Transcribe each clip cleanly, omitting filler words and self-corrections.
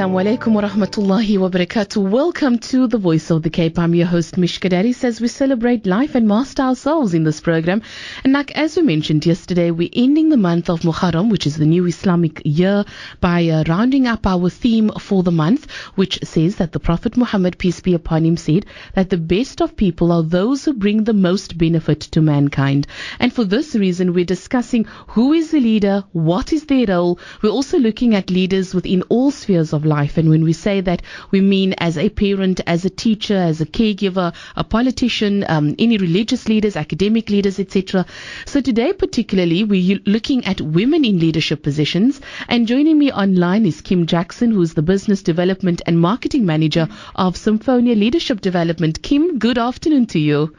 Assalamu alaikum wa rahmatullahi wa barakatuh. Welcome to the Voice of the Cape. I'm your host Mishka Darries as we celebrate life and master ourselves in this program. And like as we mentioned yesterday, we're ending the month of Muharram, which is the new Islamic year, by rounding up our theme for the month, which says that the Prophet Muhammad, peace be upon him, said that the best of people are those who bring the most benefit to mankind. And for this reason, we're discussing who is the leader, what is their role. We're also looking at leaders within all spheres of life, and when we say that, we mean as a parent, as a teacher, as a caregiver, a politician, any religious leaders, academic leaders, etc. So today particularly we're looking at women in leadership positions, and joining me online is Kym Jackson, who's the business development and marketing manager of Symphonia Leadership Development. Kym, good afternoon to you.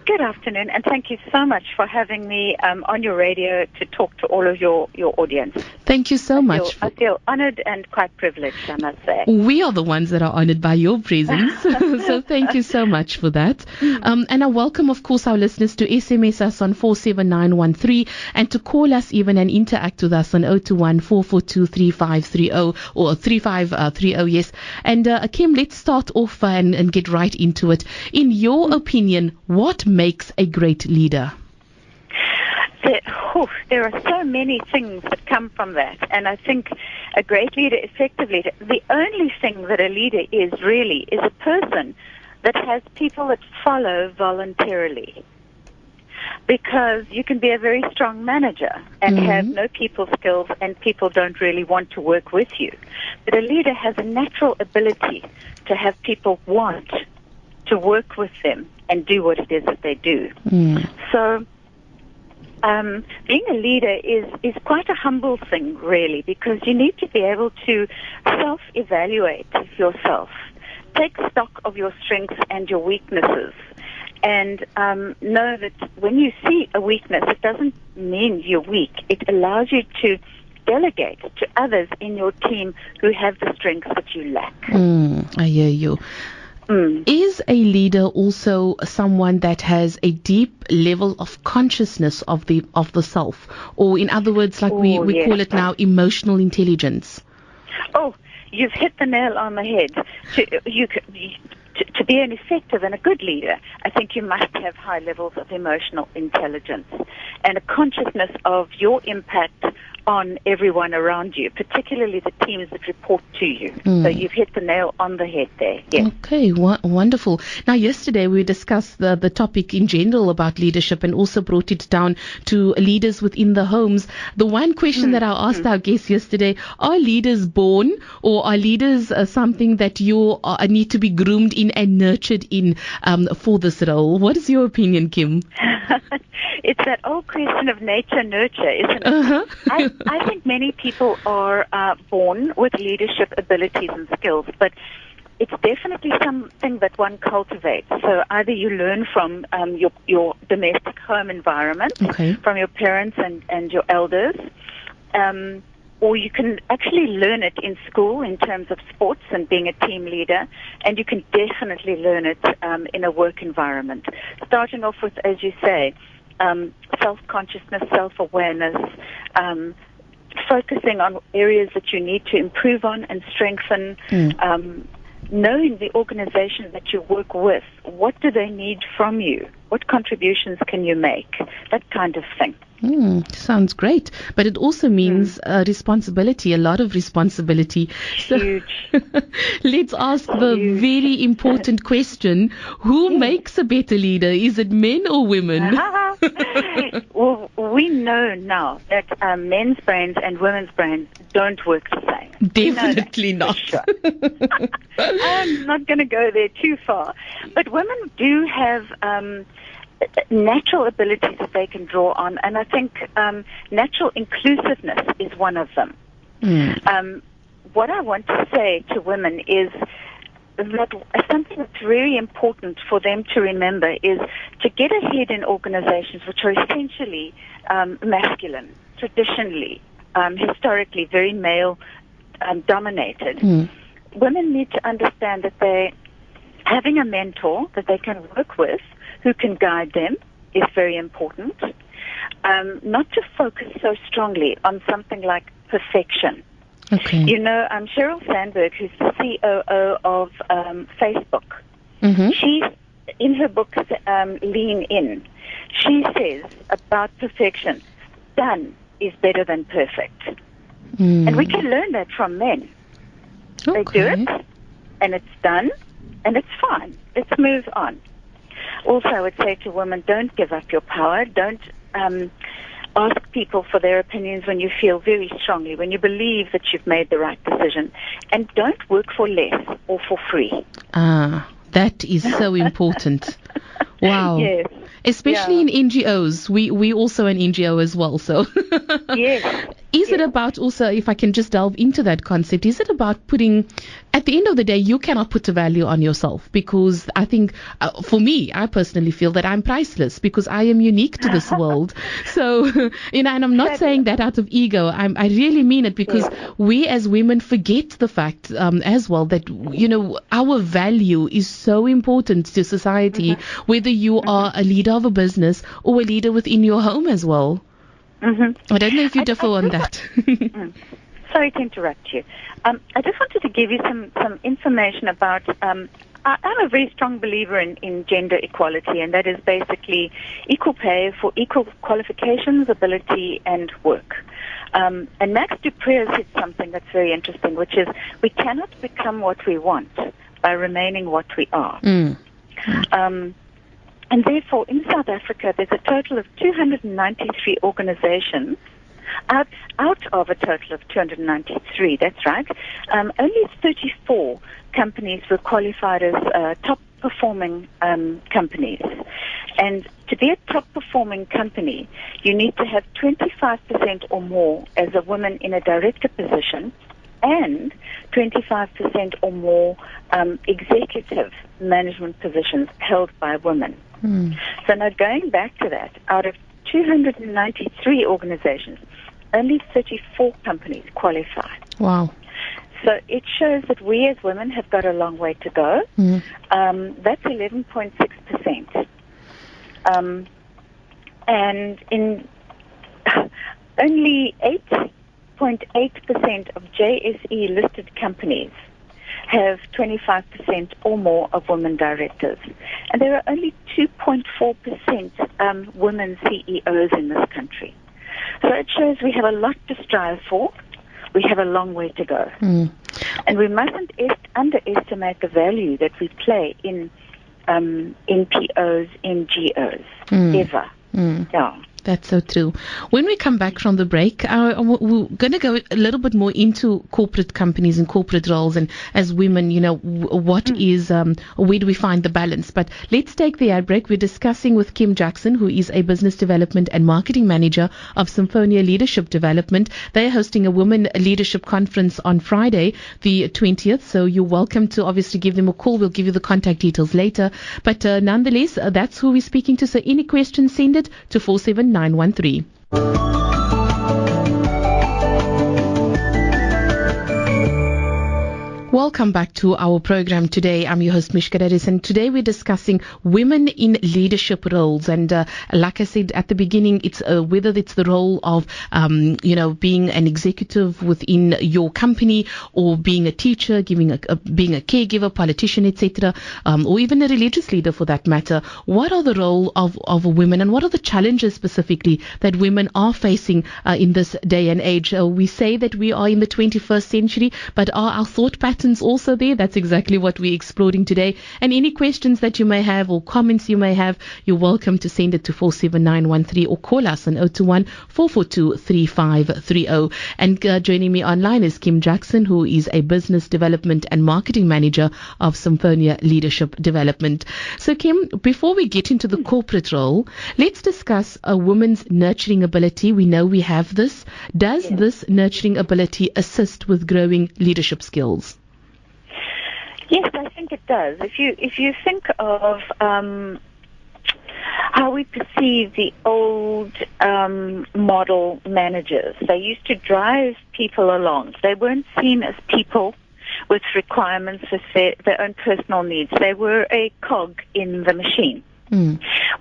Good afternoon, and thank you so much for having me on your radio to talk to all of your audience. Thank you so much. I feel honored and quite privileged, I must say. We are the ones that are honored by your presence. So thank you so much for that. And I welcome, of course, our listeners to SMS us on 47913 and to call us even and interact with us on 021 442 3530 or 3530, yes. And Kym, let's start off and get right into it. In your opinion, what makes a great leader? There are so many things that come from that, and I think a great leader, effective leader, the only thing that a leader is really is a person that has people that follow voluntarily. Because you can be a very strong manager and have no people skills, and people don't really want to work with you. But a leader has a natural ability to have people want to work with them and do what it is that they do. So being a leader is quite a humble thing, really, because you need to be able to self-evaluate yourself, take stock of your strengths and your weaknesses, and know that when you see a weakness, it doesn't mean you're weak. It allows you to delegate to others in your team who have the strengths that you lack. I hear you. Is a leader also someone that has a deep level of consciousness of the self, or in other words, like we call it now, emotional intelligence? Oh, you've hit the nail on the head. To be an effective and a good leader, I think you must have high levels of emotional intelligence and a consciousness of your impact on everyone around you, particularly the teams that report to you. So you've hit the nail on the head there. Yes. Okay, wonderful. Now, yesterday we discussed the topic in general about leadership and also brought it down to leaders within the homes. The one question that I asked our guests yesterday, are leaders born, or are leaders something that you need to be groomed in and nurtured in for this role? What is your opinion, Kym? It's that old question of nature-nurture, isn't it? I think many people are born with leadership abilities and skills, but it's definitely something that one cultivates. So either you learn from your domestic home environment, from your parents and your elders, or you can actually learn it in school in terms of sports and being a team leader, and you can definitely learn it in a work environment. Starting off with, as you say, self-consciousness, self-awareness, focusing on areas that you need to improve on and strengthen, knowing the organization that you work with, what do they need from you, what contributions can you make, that kind of thing. Sounds great, but it also means responsibility, a lot of responsibility. Huge. So let's ask the very important question: who makes a better leader? Is it men or women? Well, we know now that men's brains and women's brains don't work the same. Definitely not. Sure. I'm not going to go there too far, but women do have natural abilities that they can draw on, and I think natural inclusiveness is one of them. What I want to say to women is that something that's very important for them to remember is to get ahead in organizations which are essentially masculine, traditionally, historically very male dominated. Women need to understand that they having a mentor that they can work with who can guide them is very important. Not to focus so strongly on something like perfection. Okay. You know, Sheryl Sandberg, who's the COO of Facebook, she, in her book, Lean In, she says about perfection, done is better than perfect. And we can learn that from men. They do it, and it's done, and it's fine. Let's move on. Also, I would say to women, don't give up your power. Don't ask people for their opinions when you feel very strongly, when you believe that you've made the right decision. And don't work for less or for free. That is so important. Wow. Yes. Especially in NGOs. We also an NGO as well. So yes. Is it about also, if I can just delve into that concept, is it about putting, at the end of the day, you cannot put a value on yourself, because I think, for me, I personally feel that I'm priceless because I am unique to this world. So, and I'm not saying that out of ego. I really mean it, because we as women forget the fact as well that, our value is so important to society, whether you are a leader of a business or a leader within your home as well. I don't know if you differ on that. Sorry to interrupt you. I just wanted to give you some information about, I'm a very strong believer in gender equality, and that is basically equal pay for equal qualifications, ability, and work. And Max Dupree said something that's very interesting, which is we cannot become what we want by remaining what we are. And therefore, in South Africa, there's a total of 293 organizations. Out of a total of 293, that's right, only 34 companies were qualified as top-performing companies. And to be a top-performing company, you need to have 25% or more as a woman in a director position, and 25% or more executive management positions held by women. So now going back to that, out of 293 organizations, only 34 companies qualify. Wow. So it shows that we as women have got a long way to go. That's 11.6%. And in only 8.8% of JSE listed companies have 25% or more of women directors. And there are only 2.4% women CEOs in this country. So it shows we have a lot to strive for. We have a long way to go. And we mustn't underestimate the value that we play in NPOs, NGOs, ever. Yeah. That's so true. When we come back from the break, we're going to go a little bit more into corporate companies and corporate roles, and as women, what is, where do we find the balance? But let's take the ad break. We're discussing with Kym Jackson, who is a business development and marketing manager of Symphonia Leadership Development. They're hosting a women leadership conference on Friday, the 20th. So you're welcome to obviously give them a call. We'll give you the contact details later. But nonetheless, that's who we're speaking to. So any questions, send it to 47913. Welcome back to our program today. I'm your host, Mishka Darries, and today we're discussing women in leadership roles. And like I said at the beginning, it's whether it's the role of, being an executive within your company, or being a teacher, being a caregiver, politician, etc., or even a religious leader for that matter. What are the role of women, and what are the challenges specifically that women are facing in this day and age? We say that we are in the 21st century, but are our thought patterns also there? That's exactly what we're exploring today. And any questions that you may have or comments you may have, you're welcome to send it to 47913 or call us on 021-442-3530. And joining me online is Kym Jackson, who is a business development and marketing manager of Symphonia Leadership Development. So Kym, before we get into the corporate role, let's discuss a woman's nurturing ability. We know we have this. Does this nurturing ability assist with growing leadership skills? Yes, I think it does. If you think of how we perceive the old model managers, they used to drive people along. They weren't seen as people with requirements for their own personal needs. They were a cog in the machine.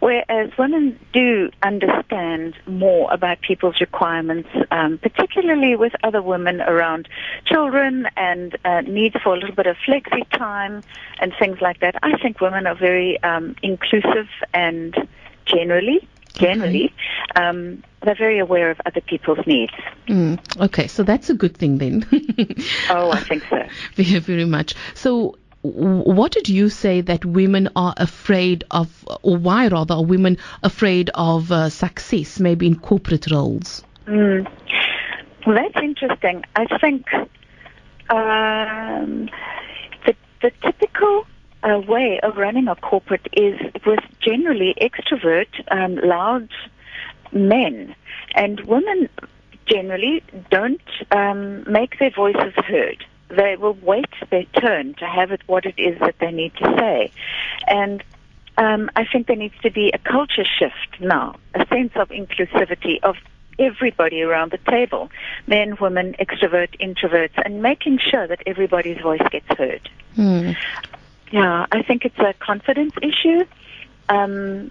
Whereas women do understand more about people's requirements, particularly with other women around children and needs for a little bit of flexi time and things like that. I think women are very inclusive and generally, they're very aware of other people's needs. Okay, so that's a good thing then. Oh, I think so. Very, very much. So what did you say that women are afraid of, or why rather are women afraid of success, maybe in corporate roles? Well, that's interesting. I think the typical way of running a corporate is with generally extrovert, loud men. And women generally don't make their voices heard. They will wait their turn to have it what it is that they need to say. And I think there needs to be a culture shift now, a sense of inclusivity of everybody around the table, men, women, extrovert, introverts, and making sure that everybody's voice gets heard. Yeah, I think it's a confidence issue. And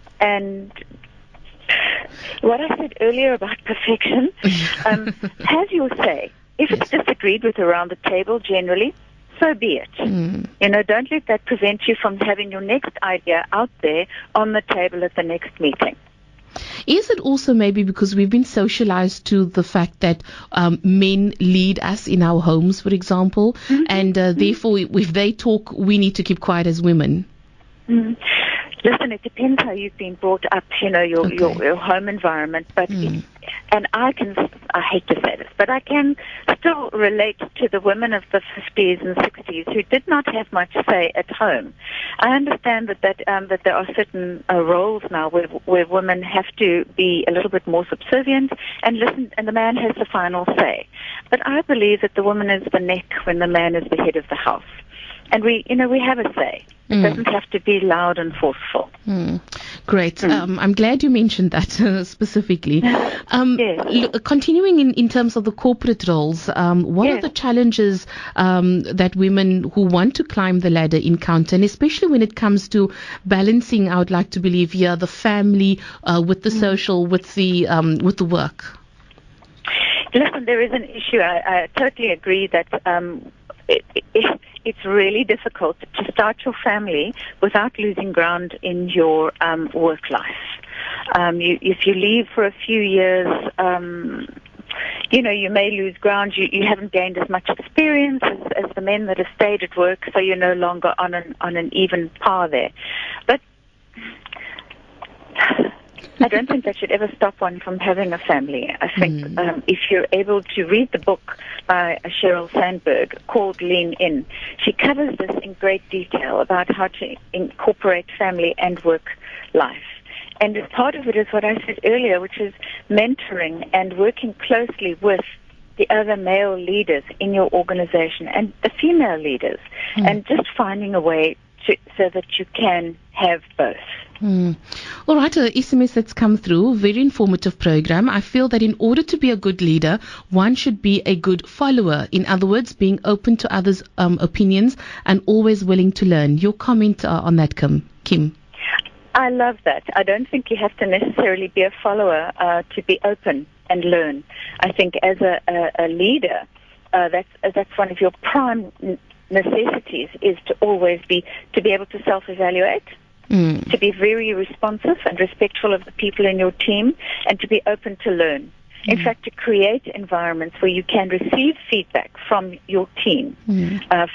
what I said earlier about perfection, have your say. If it's disagreed with around the table generally, so be it. Don't let that prevent you from having your next idea out there on the table at the next meeting. Is it also maybe because we've been socialized to the fact that men lead us in our homes, for example, and therefore if they talk, we need to keep quiet as women? Listen, it depends how you've been brought up, your home environment. But and I hate to say this, but I can still relate to the women of the 50s and 60s who did not have much say at home. I understand that there are certain roles now where women have to be a little bit more subservient and listen, and the man has the final say. But I believe that the woman is the neck when the man is the head of the house. And we have a say. It doesn't have to be loud and forceful. Great. I'm glad you mentioned that specifically. Yes. Continuing in terms of the corporate roles, what are the challenges that women who want to climb the ladder encounter, and especially when it comes to balancing, I would like to believe here, the family with the social, with the work? Listen, there is an issue. I totally agree that it's really difficult to start your family without losing ground in your work life. If you leave for a few years, you may lose ground. You haven't gained as much experience as the men that have stayed at work, so you're no longer on an even par there. But I don't think that should ever stop one from having a family. I think if you're able to read the book by Sheryl Sandberg called Lean In, she covers this in great detail about how to incorporate family and work life. And as part of it is what I said earlier, which is mentoring and working closely with the other male leaders in your organization and the female leaders, and just finding a way so that you can have both. All right, SMS that's come through, very informative program. I feel that in order to be a good leader, one should be a good follower. In other words, being open to others' opinions and always willing to learn. Your comment on that, Kym? I love that. I don't think you have to necessarily be a follower to be open and learn. I think as a leader, that's one of your prime necessities is to always be able to self-evaluate, to be very responsive and respectful of the people in your team, and to be open to learn. In fact, to create environments where you can receive feedback from your team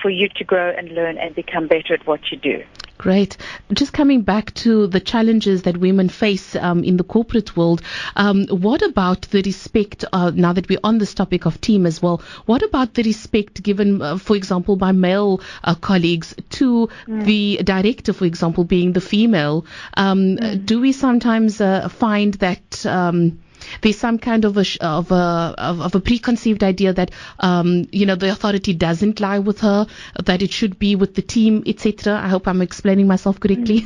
for you to grow and learn and become better at what you do. Great. Just coming back to the challenges that women face in the corporate world, what about the respect, now that we're on this topic of team as well, what about the respect given, for example, by male colleagues to the director, for example, being the female? Do we sometimes find that there's some kind of a preconceived idea that the authority doesn't lie with her, that it should be with the team, etc.? I hope I'm explaining myself correctly.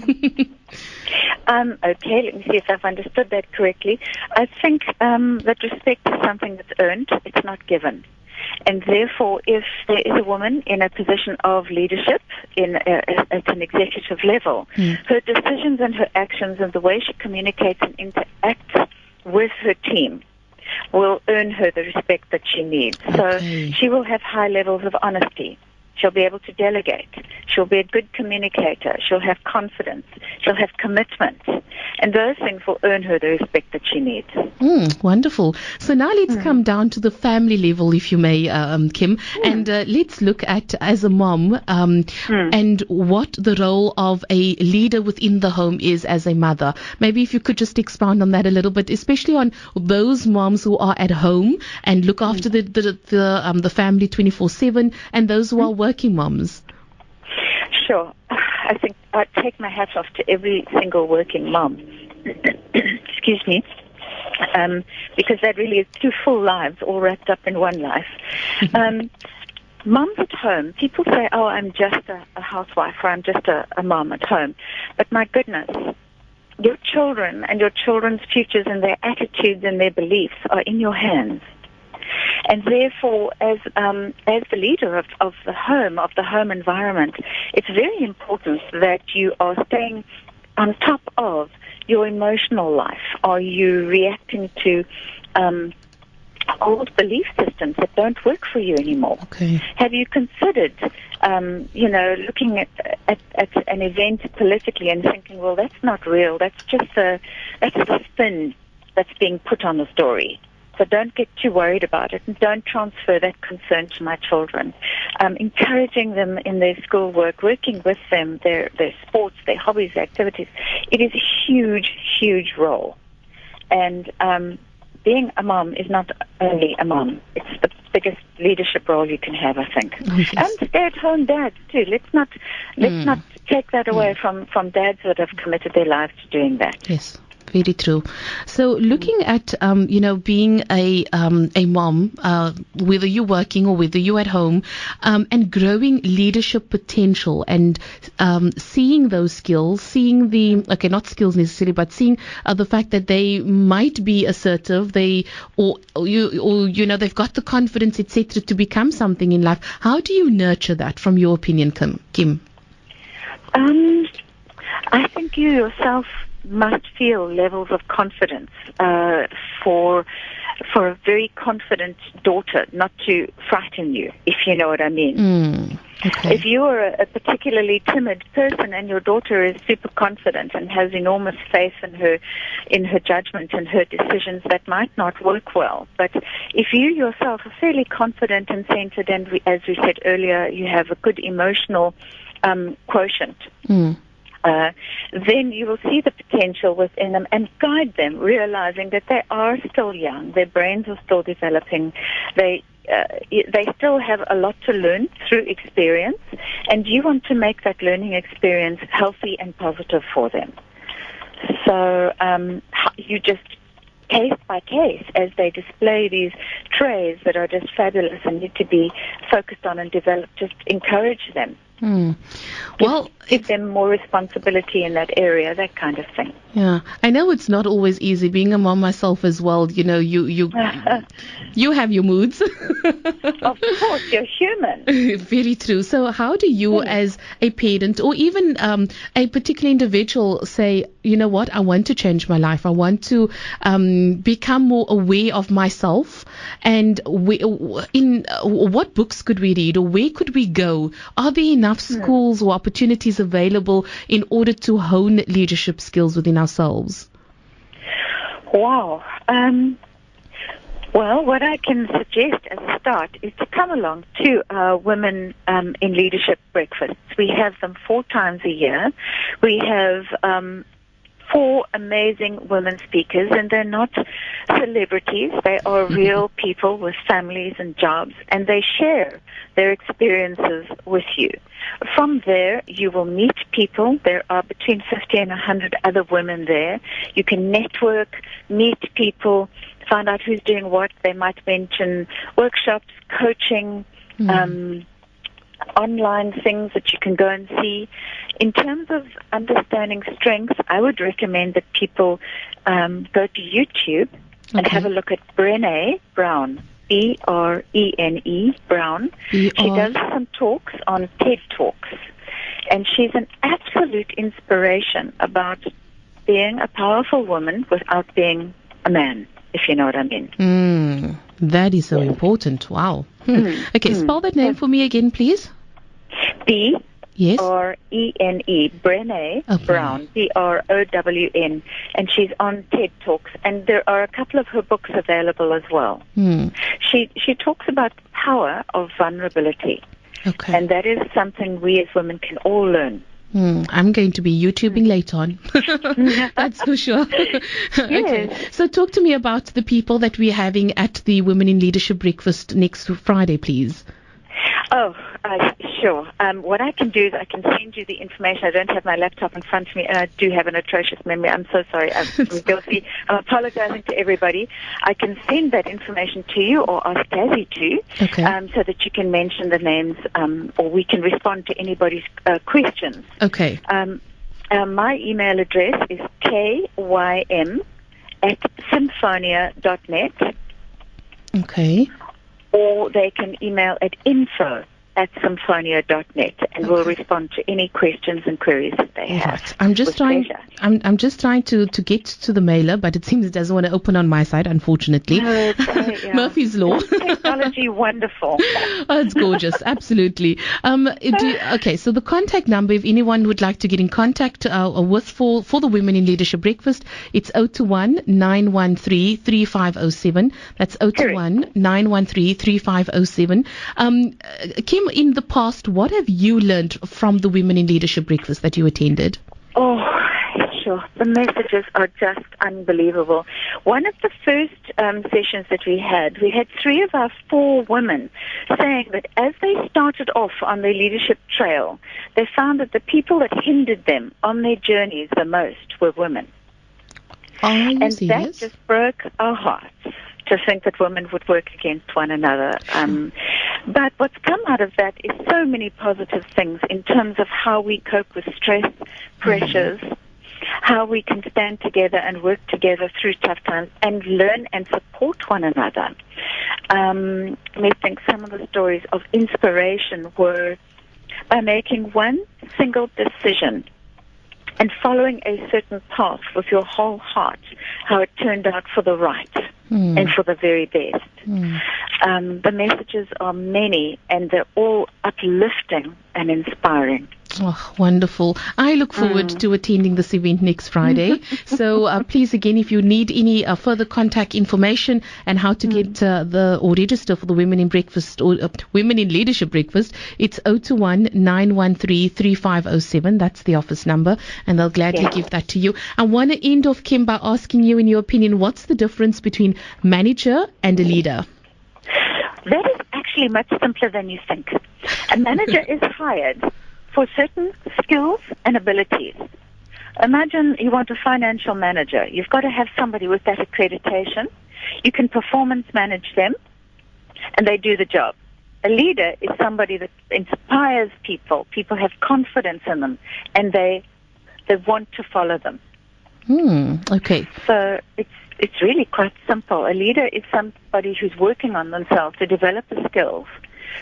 Okay, let me see if I've understood that correctly. I think that respect is something that's earned; it's not given. And therefore, if there is a woman in a position of leadership at an executive level, her decisions and her actions and the way she communicates and interacts with her team will earn her the respect that she needs. Okay. So she will have high levels of honesty. She'll be able to delegate. She'll be a good communicator. She'll have confidence. She'll have commitment. And those things will earn her the respect that she needs. Wonderful. So now let's come down to the family level, if you may, Kym, and let's look at, as a mom, and what the role of a leader within the home is as a mother. Maybe if you could just expound on that a little bit, especially on those moms who are at home and look after the family 24/7, and those who are working moms. Sure. I think I take my hat off to every single working mom. Excuse me. Because that really is two full lives all wrapped up in one life. Moms at home, people say, oh, I'm just a housewife, or I'm just a mom at home. But my goodness, your children and your children's futures and their attitudes and their beliefs are in your hands. And therefore, as the leader of the home environment, it's very important that you are staying on top of your emotional life. Are you reacting to old belief systems that don't work for you anymore? Okay. Have you considered, looking at an event politically and thinking, well, that's not real. That's just a spin that's being put on the story. So don't get too worried about it, and don't transfer that concern to my children. Encouraging them in their schoolwork, working with them, their sports, their hobbies, their activities. It is a huge, huge role. And being a mom is not only a mom. It's the biggest leadership role you can have, I think. Yes. And stay-at-home dads, too. Let's not take that away from dads that have committed their lives to doing that. Yes. Very true. So looking at, being a mom, whether you're working or whether you're at home, and growing leadership potential and seeing those skills, seeing not skills necessarily, but seeing the fact that they might be assertive, they've got the confidence, etc., to become something in life. How do you nurture that, from your opinion, Kym? I think you yourself must feel levels of confidence for a very confident daughter not to frighten you, if you know what I mean. Okay. If you are a particularly timid person and your daughter is super confident and has enormous faith in her judgment and her decisions, that might not work well. But if you yourself are fairly confident and centered, and as we said earlier, you have a good emotional quotient, then you will see the potential within them and guide them, realizing that they are still young, their brains are still developing, they still have a lot to learn through experience, and you want to make that learning experience healthy and positive for them. So you just, case by case, as they display these traits that are just fabulous and need to be focused on and developed, just encourage them. Well, give them more responsibility in that area, that kind of thing. Yeah, I know it's not always easy. Being a mom myself as well, you have your moods. Of course, you're human. Very true. So how do you, as a parent or even a particular individual, say, you know what, I want to change my life. I want to become more aware of myself. And what books could we read, or where could we go? Are there enough schools or opportunities available in order to hone leadership skills within ourselves? Wow. Well, what I can suggest as a start is to come along to our Women in Leadership breakfasts. We have them 4 times a year. We have 4 amazing women speakers, and they're not celebrities. They are real people with families and jobs, and they share their experiences with you. From there, you will meet people. There are between 50 and 100 other women there. You can network, meet people, find out who's doing what. They might mention workshops, coaching, online things that you can go and see. In terms of understanding strengths, I would recommend that people go to YouTube and have a look at Brené Brown. Brene Brown. She does some talks on TED Talks. And she's an absolute inspiration about being a powerful woman without being a man, if you know what I mean. That is so important. Wow. Okay, spell that name for me again, please. B. Yes. Brene, Brene Brown, Brown, and she's on TED Talks, and there are a couple of her books available as well. She talks about the power of vulnerability, and that is something we as women can all learn. I'm going to be YouTubing later on. That's for sure. Okay. So talk to me about the people that we're having at the Women in Leadership Breakfast next Friday, please. Oh, sure. What I can do is I can send you the information. I don't have my laptop in front of me, and I do have an atrocious memory. I'm so sorry. I'm guilty. I'm apologizing to everybody. I can send that information to you or ask Dazzy to, so that you can mention the names, or we can respond to anybody's questions. Okay. My email address is kym@symphonia.net. Okay. Or they can email at info@symphonia.net, and we'll respond to any questions and queries that they have. Right. I'm just trying to get to the mailer, but it seems it doesn't want to open on my side, unfortunately. Murphy's Law. Technology, wonderful. Oh, it's gorgeous, absolutely. Okay, so the contact number, if anyone would like to get in contact with for the Women in Leadership Breakfast, it's 021-913-3507. That's 021-913-3507. Kym, in the past, what have you learned from the Women in Leadership Breakfast that you attended? Oh, sure. The messages are just unbelievable. One of the first sessions that we had 3 of our 4 women saying that as they started off on their leadership trail, they found that the people that hindered them on their journeys the most were women. And that just broke our hearts, to think that women would work against one another. But what's come out of that is so many positive things in terms of how we cope with stress, pressures, how we can stand together and work together through tough times and learn and support one another. I think some of the stories of inspiration were by making one single decision and following a certain path with your whole heart, how it turned out for the right and for the very best. The messages are many, and they're all uplifting and inspiring. Oh, wonderful. I look forward to attending this event next Friday. So please, again, if you need any further contact information and how to get or register for the Women in Breakfast or Women in Leadership Breakfast, it's 021-913-3507. That's the office number, and they'll gladly give that to you. I want to end off, Kym, by asking you, in your opinion, what's the difference between manager and a leader? That is actually much simpler than you think. A manager is hired for certain skills and abilities. Imagine you want a financial manager. You've got to have somebody with that accreditation. You can performance manage them, and they do the job. A leader is somebody that inspires people. People have confidence in them, and they want to follow them. Okay. So it's really quite simple. A leader is somebody who's working on themselves to develop the skills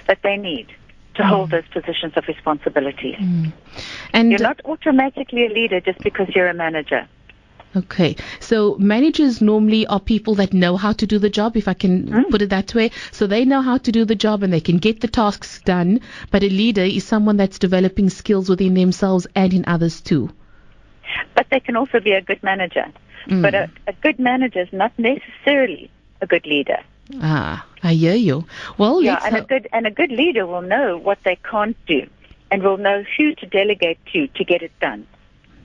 that they need to hold those positions of responsibility. And you're not automatically a leader just because you're a manager. Okay. So managers normally are people that know how to do the job, if I can put it that way. So they know how to do the job and they can get the tasks done. But a leader is someone that's developing skills within themselves and in others too. But they can also be a good manager. But a good manager is not necessarily a good leader. I hear you. Well, a good leader will know what they can't do and will know who to delegate to get it done.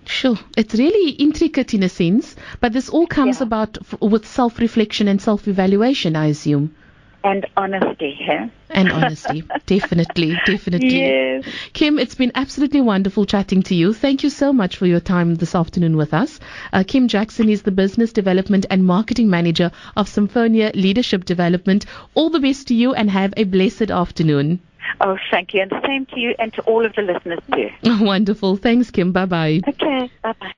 Sure. It's really intricate in a sense, but this all comes about with self-reflection and self-evaluation, I assume. And honesty, yeah? And honesty. Definitely. Yes. Kym, it's been absolutely wonderful chatting to you. Thank you so much for your time this afternoon with us. Kym Jackson is the Business Development and Marketing Manager of Symphonia Leadership Development. All the best to you and have a blessed afternoon. Oh, thank you. And the same to you and to all of the listeners too. Wonderful. Thanks, Kym. Bye-bye. Okay. Bye-bye.